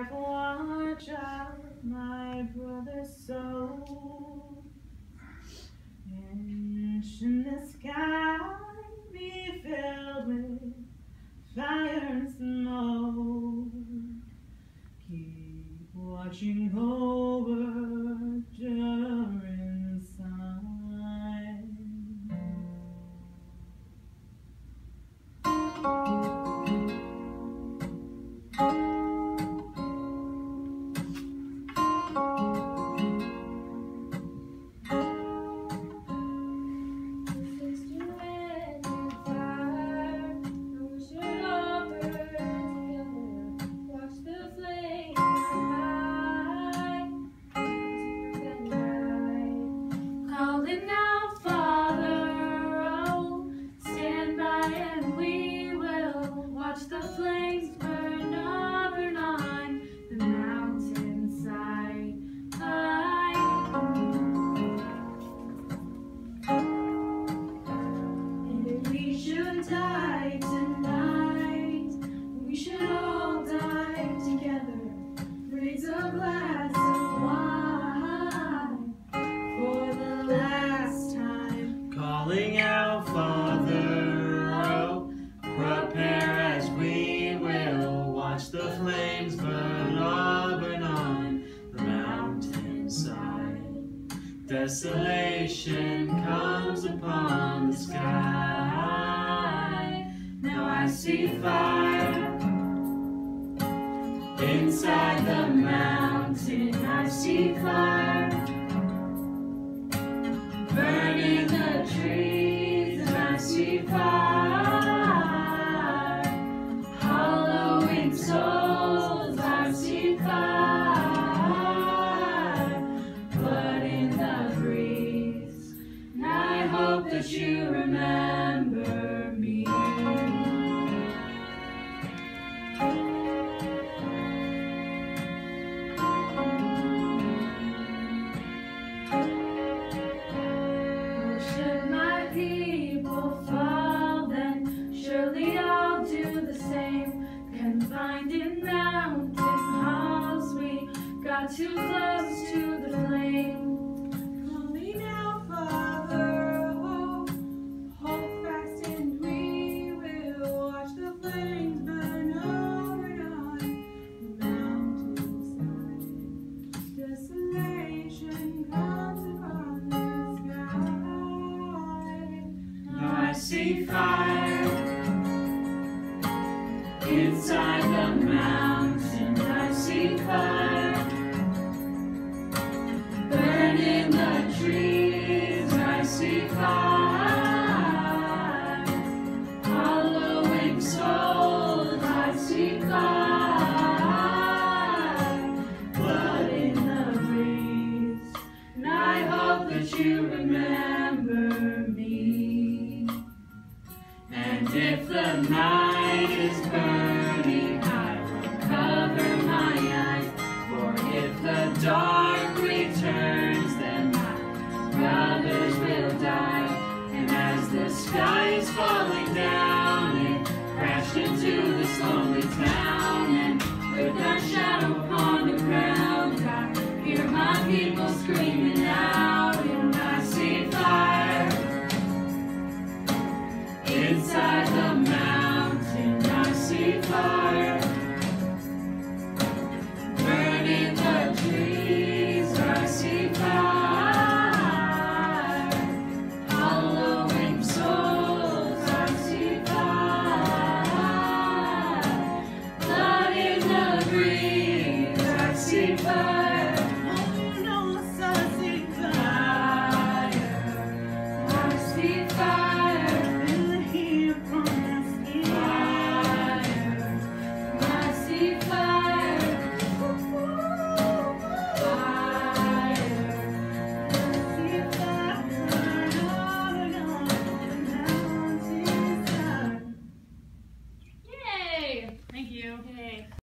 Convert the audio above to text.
I've watched out my brother's soul, and should the sky be filled with fire and smoke, keep watching over your inside. Calling out, Father, oh, stand by and we will watch the flames burn on the mountainside. And if we should die tonight, we should all die together. Raise a glass of wine for the last time. Calling out, Father, oh, prepare as we will watch the flames burn on the mountainside. Desolation comes upon the sky. Now I see fire inside the mountain. I see fire burning the trees, and I see fire hollowing souls. I see fire, blood in the breeze, and I hope that you remember me. Should my people fall, then surely I'll do the same. Confined in mountain halls, we got too close to the flame. Calling out, Father, oh, hold fast and we will watch the flames burn over on the mountainside. Desolation comes upon the sky. Now I see fire inside the mountain. I see fire burning the trees. I see fire hollowing souls. I see fire, blood in the breeze, and I hope that you remember me. And if the night is burning, I will cover my eyes. For if the dark returns, then my brothers will die. And as the sky is falling down,